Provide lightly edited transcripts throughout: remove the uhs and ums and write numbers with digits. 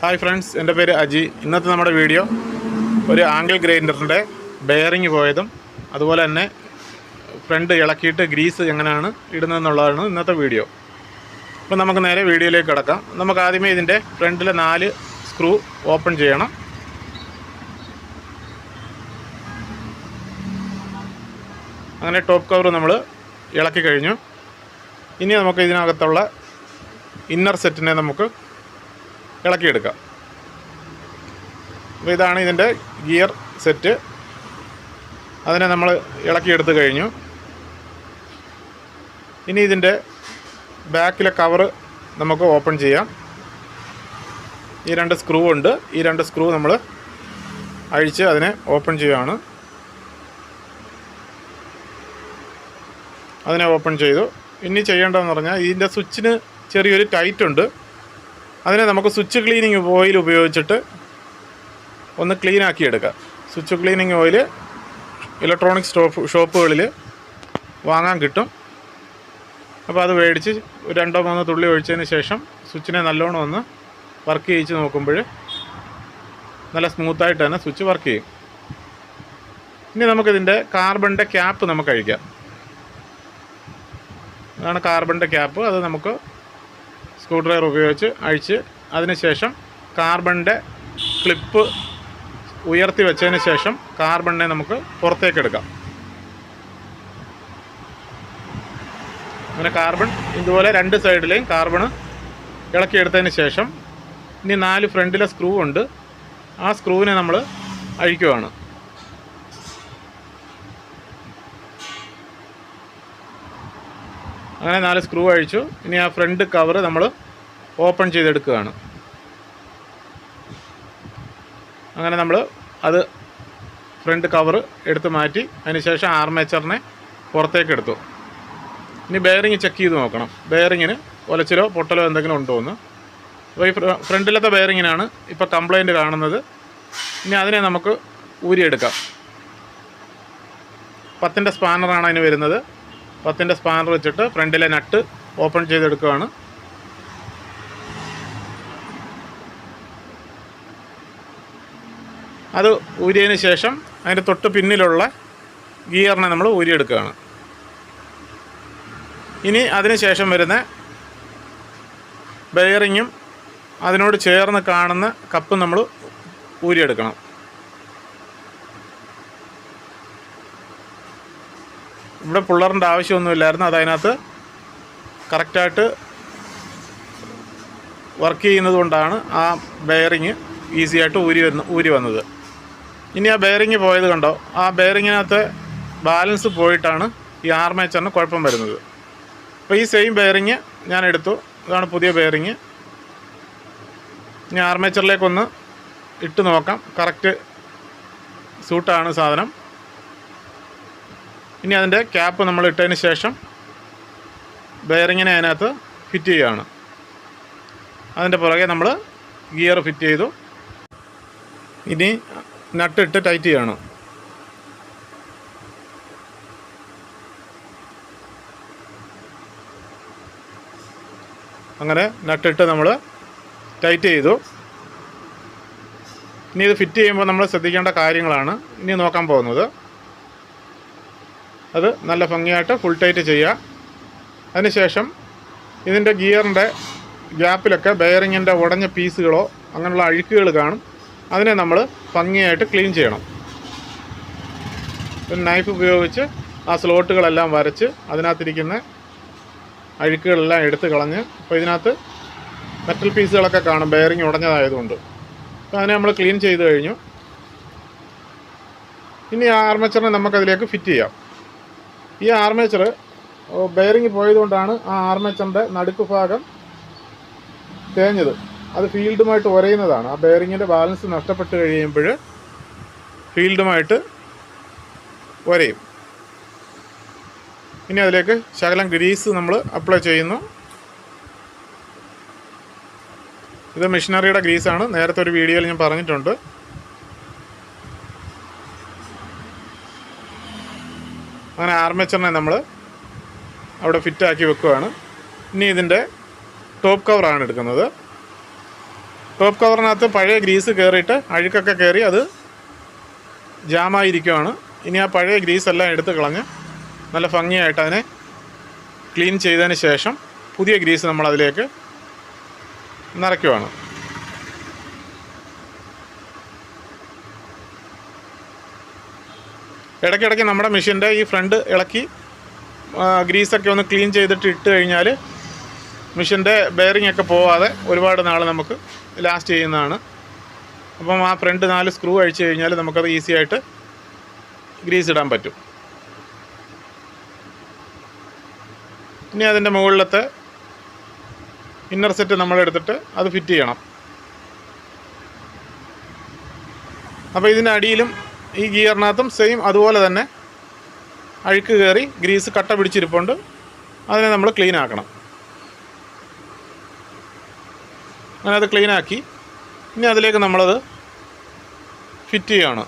Hi friends, എൻ്റെ പേര് അജി. ഇന്നത്തെ നമ്മുടെ വീഡിയോ ഒരു ആംഗിൾ ഗ്രൈൻഡറിൻ്റെ ബെയറിങ് പോയതും അതുപോലെ തന്നെ ഫ്രണ്ട് ഇളക്കിയിട്ട് ഗ്രീസ് എങ്ങനെയാണ് ഇടുന്നതെന്നുള്ളതാണ് ഇന്നത്തെ വീഡിയോ. അപ്പോൾ നമുക്ക് നേരെ വീഡിയോയിലേക്ക് കിടക്കാം. നമുക്ക് ആദ്യമേ ഇതിൻ്റെ ഫ്രണ്ടിലെ 4 സ്ക്രൂ ഓപ്പൺ ചെയ്യണം. അങ്ങനെ ടോപ്പ് കവർ നമ്മൾ ഇളക്കി കഴിഞ്ഞു. ഇനി നമുക്ക് ഇതിനകത്തുള്ള ഇന്നർ സെറ്റിനെ നമുക്ക് ഇളക്കിയെടുക്കാം. അപ്പോൾ ഇതാണ് ഇതിൻ്റെ ഗിയർ സെറ്റ്. അതിനെ നമ്മൾ ഇളക്കിയെടുത്ത് കഴിഞ്ഞു. ഇനി ഇതിൻ്റെ ബാക്കിലെ കവറ് നമുക്ക് ഓപ്പൺ ചെയ്യാം. ഈ 2 സ്ക്രൂ ഉണ്ട്. ഈ 2 സ്ക്രൂ നമ്മൾ അഴിച്ച് അതിനെ ഓപ്പൺ ചെയ്യുകയാണ്. അതിനെ ഓപ്പൺ ചെയ്തു. ഇനി ചെയ്യേണ്ടതെന്ന് പറഞ്ഞാൽ ഇതിൻ്റെ സ്വിച്ചിന് ചെറിയൊരു ടൈറ്റ് ഉണ്ട്. അതിനെ നമുക്ക് സ്വിച്ച് ക്ലീനിങ് ഓയിൽ ഉപയോഗിച്ചിട്ട് ഒന്ന് ക്ലീൻ ആക്കിയെടുക്കാം. സ്വിച്ച് ക്ലീനിങ് ഓയിൽ ഇലക്ട്രോണിക്സ് ഷോപ്പുകളിൽ വാങ്ങാൻ കിട്ടും. അപ്പോൾ അത് മേടിച്ച് 2-3 തുള്ളി ഒഴിച്ചതിന് ശേഷം സ്വിച്ചിനെ നല്ലോണം ഒന്ന് വർക്ക് ചെയ്യിച്ച് നോക്കുമ്പോൾ നല്ല സ്മൂത്തായിട്ട് തന്നെ സ്വിച്ച് വർക്ക് ചെയ്യും. ഇനി നമുക്കിതിൻ്റെ കാർബണിൻ്റെ ക്യാപ്പ് നമുക്ക് അഴിക്കാം. അതാണ് കാർബണിൻ്റെ ക്യാപ്പ്. അത് നമുക്ക് സ്ക്രൂ ഡ്രൈവർ ഉപയോഗിച്ച് അഴിച്ച് അതിനുശേഷം കാർബണിൻ്റെ ക്ലിപ്പ് ഉയർത്തി വെച്ചതിന് ശേഷം കാർബണിനെ നമുക്ക് പുറത്തേക്ക് എടുക്കാം. അങ്ങനെ കാർബൺ ഇതുപോലെ 2 സൈഡിലെയും കാർബൺ ഇളക്കിയെടുത്തതിന് ശേഷം ഇനി 4 ഫ്രണ്ടിലെ സ്ക്രൂ ഉണ്ട്. ആ സ്ക്രൂവിനെ നമ്മൾ അഴിക്കുകയാണ്. അങ്ങനെ 4 സ്ക്രൂ അഴിച്ചു. ഇനി ആ ഫ്രണ്ട് കവർ നമ്മൾ ഓപ്പൺ ചെയ്തെടുക്കുകയാണ്. അങ്ങനെ നമ്മൾ അത് ഫ്രണ്ട് കവർ എടുത്ത് മാറ്റി അതിനുശേഷം ആർമേച്ചറിനെ പുറത്തേക്ക് എടുത്തു. ഇനി ബെയറിങ് ചെക്ക് ചെയ്ത് നോക്കണം. ബെയറിങ്ങിന് ഒലച്ചിലോ പൊട്ടലോ എന്തെങ്കിലും ഉണ്ടോ എന്ന്. അപ്പോൾ ഈ ഫ്രണ്ടിലത്തെ ബെയറിങ്ങിനാണ് ഇപ്പോൾ കംപ്ലൈൻറ്റ് കാണുന്നത്. ഇനി അതിനെ നമുക്ക് ഊരിയെടുക്കാം. 10ൻ്റെ സ്പാനറാണ് അതിന് വരുന്നത്. 10ൻ്റെ സ്പാനർ വെച്ചിട്ട് ഫ്രണ്ടിലെ നട്ട് ഓപ്പൺ ചെയ്തെടുക്കുകയാണ്. അത് ഊരിയതിന് ശേഷം അതിൻ്റെ തൊട്ട് പിന്നിലുള്ള ഗിയറിനെ നമ്മൾ ഊരിയെടുക്കുകയാണ്. ഇനി അതിന് ശേഷം വരുന്ന ബെയറിങ്ങും അതിനോട് ചേർന്ന് കാണുന്ന കപ്പ് നമ്മൾ ഊരിയെടുക്കണം. ഇവിടെ പുള്ളറിൻ്റെ ആവശ്യമൊന്നുമില്ലായിരുന്നു. അതതിനകത്ത് കറക്റ്റായിട്ട് വർക്ക് ചെയ്യുന്നത് കൊണ്ടാണ് ആ ബെയറിങ് ഈസിയായിട്ട് ഊരി വന്നത്. ഇനി ആ ബെയറിങ് പോയത് കണ്ടോ? ആ ബെയറിങ്ങിനകത്ത് ബാലൻസ് പോയിട്ടാണ് ഈ ആർമേച്ചറിന് കുഴപ്പം വരുന്നത്. അപ്പോൾ ഈ സെയിം ബെയറിങ് ഞാൻ എടുത്തു. ഇതാണ് പുതിയ ബെയറിങ്. ഇനി ആർമേച്ചറിലേക്കൊന്ന് ഇട്ട് നോക്കാം. കറക്റ്റ് സൂട്ടാണ് സാധനം. ഇനി അതിൻ്റെ ക്യാപ്പ് നമ്മൾ ഇട്ടതിന് ശേഷം ബെയറിങ്ങിനെ അതിനകത്ത് ഫിറ്റ് ചെയ്യുകയാണ്. അതിൻ്റെ പുറകെ നമ്മൾ ഗിയർ ഫിറ്റ് ചെയ്തു. ഇനി നട്ടിട്ട് ടൈറ്റ് ചെയ്യണം. അങ്ങനെ നട്ടിട്ട് നമ്മൾ ടൈറ്റ് ചെയ്തു. ഇനി ഇത് ഫിറ്റ് ചെയ്യുമ്പോൾ നമ്മൾ ശ്രദ്ധിക്കേണ്ട കാര്യങ്ങളാണ് ഇനി നോക്കാൻ പോകുന്നത്. അത് നല്ല ഭംഗിയായിട്ട് ഫുൾ ടൈറ്റ് ചെയ്യുക. അതിനുശേഷം ഇതിൻ്റെ ഗിയറിൻ്റെ ഗ്യാപ്പിലൊക്കെ ബെയറിങ്ങിൻ്റെ ഉടഞ്ഞ പീസുകളോ അങ്ങനെയുള്ള അഴുക്കുകൾ കാണും. അതിനെ നമ്മൾ ഭംഗിയായിട്ട് ക്ലീൻ ചെയ്യണം. ഒരു നൈഫ് ഉപയോഗിച്ച് ആ സ്ലോട്ടുകളെല്ലാം വരച്ച് അതിനകത്തിരിക്കുന്ന അഴുക്കുകളെല്ലാം എടുത്ത് കളഞ്ഞ്, അപ്പോൾ ഇതിനകത്ത് മെറ്റൽ പീസുകളൊക്കെ കാണും ബെയറിങ് ഉടഞ്ഞതായതുകൊണ്ട്. അപ്പോൾ അതിനെ നമ്മൾ ക്ലീൻ ചെയ്ത് കഴിഞ്ഞു. ഇനി ആ ആർമേച്ചറിനെ നമുക്കതിലേക്ക് ഫിറ്റ് ചെയ്യാം. ഈ ആർമേച്ചർ ബെയറിങ് പോയതുകൊണ്ടാണ് ആ ആർമേച്ചറിൻ്റെ നടുക്ക് ഭാഗം തേഞ്ഞത്. അത് ഫീൽഡുമായിട്ട് ഉരയുന്നതാണ്. ആ ബെയറിങ്ങിൻ്റെ ബാലൻസ് നഷ്ടപ്പെട്ട് കഴിയുമ്പോൾ ഫീൽഡുമായിട്ട് ഉരയും. ഇനി അതിലേക്ക് ശകലം ഗ്രീസ് നമ്മൾ അപ്ലൈ ചെയ്യുന്നു. ഇത് മെഷീനറിയുടെ ഗ്രീസാണ്. നേരത്തെ ഒരു വീഡിയോയിൽ ഞാൻ പറഞ്ഞിട്ടുണ്ട്. അങ്ങനെ ആർമേച്ചറിനെ നമ്മൾ അവിടെ ഫിറ്റാക്കി വെക്കുകയാണ്. ഇനി ഇതിൻ്റെ ടോപ്പ് കവറാണ് എടുക്കുന്നത്. ടോപ്പ് കവറിനകത്ത് പഴയ ഗ്രീസ് കയറിയിട്ട് അഴുക്കൊക്കെ കയറി അത് ജാമായിരിക്കുവാണ്. ഇനി ആ പഴയ ഗ്രീസെല്ലാം എടുത്ത് കളഞ്ഞ് നല്ല ഭംഗിയായിട്ട് അതിനെ ക്ലീൻ ചെയ്തതിന് ശേഷം പുതിയ ഗ്രീസ് നമ്മളതിലേക്ക് നിറയ്ക്കുവാണ്. ഇടയ്ക്കിടയ്ക്ക് നമ്മുടെ മെഷീൻ്റെ ഈ ഫ്രണ്ട് ഇളക്കി ഗ്രീസൊക്കെ ഒന്ന് ക്ലീൻ ചെയ്തിട്ട് ഇട്ട് കഴിഞ്ഞാൽ മെഷീൻ്റെ ബെയറിംഗ് ഒക്കെ പോവാതെ ഒരുപാട് നാൾ നമുക്ക് ലാസ്റ്റ് ചെയ്യുന്നതാണ്. അപ്പം ആ ഫ്രണ്ട് 4 സ്ക്രൂ അഴിച്ച് കഴിഞ്ഞാൽ നമുക്കത് ഈസി ആയിട്ട് ഗ്രീസ് ഇടാൻ പറ്റും. ഇനി അതിൻ്റെ മുകളിലത്തെ ഇന്നർ സെറ്റ് നമ്മളെടുത്തിട്ട് അത് ഫിറ്റ് ചെയ്യണം. അപ്പോൾ ഇതിൻ്റെ അടിയിലും ഈ ഗിയറിനകത്തും സെയിം അതുപോലെ തന്നെ അഴുക്ക് കയറി ഗ്രീസ് കട്ട പിടിച്ചിരിപ്പുണ്ട്. അതിനെ നമ്മൾ ക്ലീൻ ആക്കണം. അങ്ങനെ അത് ക്ലീനാക്കി ഇനി അതിലേക്ക് നമ്മളത് ഫിറ്റ് ചെയ്യുകയാണ്.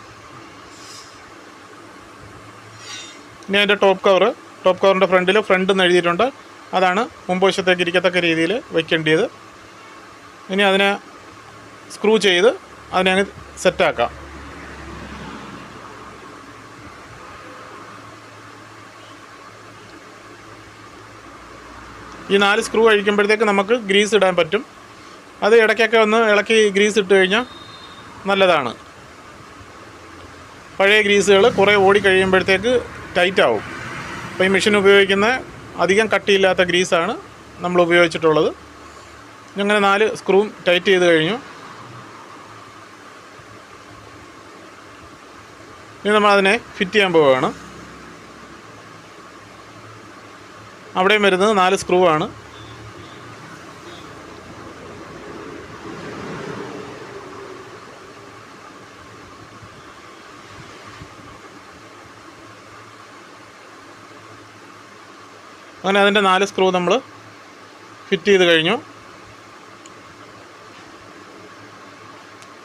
ഇനി അതിൻ്റെ ടോപ്പ് കവറിൻ്റെ ഫ്രണ്ടിൽ ഫ്രണ്ട് എന്ന് എഴുതിയിട്ടുണ്ട്. അതാണ് മുൻവശത്തേക്ക് ഇരിക്കത്തക്ക രീതിയിൽ വയ്ക്കേണ്ടത്. ഇനി അതിനെ സ്ക്രൂ ചെയ്ത് അതിനെ അങ്ങ് സെറ്റാക്കാം. ഈ 4 സ്ക്രൂ അഴിക്കുമ്പോഴത്തേക്ക് നമുക്ക് ഗ്രീസ് ഇടാൻ പറ്റും. അത് ഇടയ്ക്കൊക്കെ ഒന്ന് ഇളക്കി ഗ്രീസ് ഇട്ട് കഴിഞ്ഞാൽ നല്ലതാണ്. പഴയ ഗ്രീസുകൾ കുറേ ഓടി കഴിയുമ്പോഴത്തേക്ക് ടൈറ്റാവും. അപ്പോൾ ഈ മെഷീൻ ഉപയോഗിക്കുന്ന അധികം കട്ടിയില്ലാത്ത ഗ്രീസാണ് നമ്മൾ ഉപയോഗിച്ചിട്ടുള്ളത്. അങ്ങനെ 4 സ്ക്രൂവും ടൈറ്റ് ചെയ്ത് കഴിഞ്ഞു. ഇനി നമ്മളതിനെ ഫിറ്റ് ചെയ്യാൻ പോവുകയാണ്. അവിടെയും വരുന്നത് 4 സ്ക്രൂ ആണ്. അങ്ങനെ അതിൻ്റെ 4 സ്ക്രൂ നമ്മൾ ഫിറ്റ് ചെയ്ത് കഴിഞ്ഞു.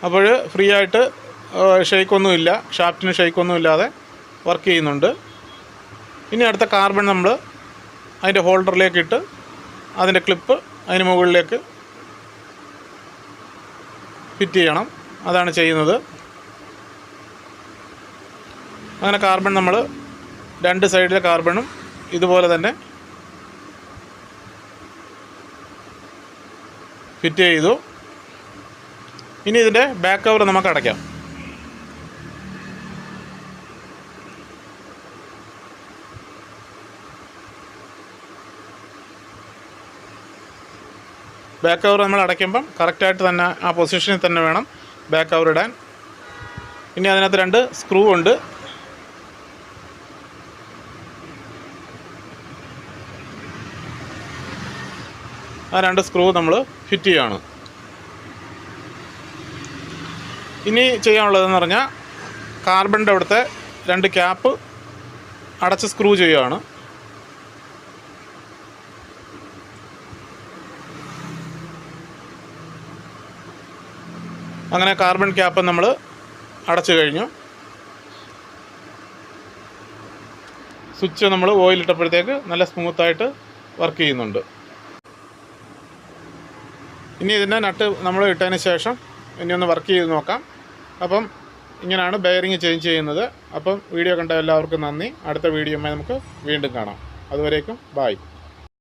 അപ്പോൾ ഫ്രീ ആയിട്ട് ഷെയ്ക്കൊന്നുമില്ല, ഷാഫ്റ്റിന് ഷെയ്ക്കൊന്നും ഇല്ലാതെ വർക്ക് ചെയ്യുന്നുണ്ട്. ഇനി അടുത്ത കാർബൺ നമ്മൾ അതിൻ്റെ ഹോൾഡറിലേക്ക് ഇട്ട് അതിൻ്റെ ക്ലിപ്പ് അതിന് മുകളിലേക്ക് ഫിറ്റ് ചെയ്യണം. അതാണ് ചെയ്യുന്നത്. അങ്ങനെ കാർബൺ നമ്മൾ 2 സൈഡിലെ കാർബണും ഇതുപോലെ തന്നെ ഫിറ്റ് ചെയ്തു. ഇനി ഇതിൻ്റെ ബാക്ക് കവർ നമുക്ക് അടയ്ക്കാം. ബാക്ക് കവർ നമ്മൾ അടയ്ക്കുമ്പം കറക്റ്റായിട്ട് തന്നെ ആ പൊസിഷനിൽ തന്നെ വേണം ബാക്ക് കവർ ഇടാൻ. ഇനി അതിനകത്ത് 2 സ്ക്രൂ ഉണ്ട്. ആ 2 സ്ക്രൂ നമ്മൾ ഫിറ്റ് ചെയ്യുകയാണ്. ഇനി ചെയ്യാനുള്ളതെന്ന് പറഞ്ഞാൽ കാർബണിൻ്റെ അവിടുത്തെ 2 ക്യാപ്പ് അടച്ച് സ്ക്രൂ ചെയ്യുകയാണ്. അങ്ങനെ കാർബൺ ക്യാപ്പ് നമ്മൾ അടച്ചു കഴിഞ്ഞു. സ്വിച്ച് നമ്മൾ ഓയിലിട്ടപ്പോഴത്തേക്ക് നല്ല സ്മൂത്തായിട്ട് വർക്ക് ചെയ്യുന്നുണ്ട്. ഇനി ഇതിൻ്റെ നട്ട് നമ്മൾ ഇട്ടതിന് ശേഷം ഇനി ഒന്ന് വർക്ക് ചെയ്ത് നോക്കാം. അപ്പം ഇങ്ങനെയാണ് ബെയറിങ് ചേഞ്ച് ചെയ്യുന്നത്. അപ്പം വീഡിയോ കണ്ട എല്ലാവർക്കും നന്ദി. അടുത്ത വീഡിയോയുമായി നമുക്ക് വീണ്ടും കാണാം. അതുവരേക്കും ബായ്.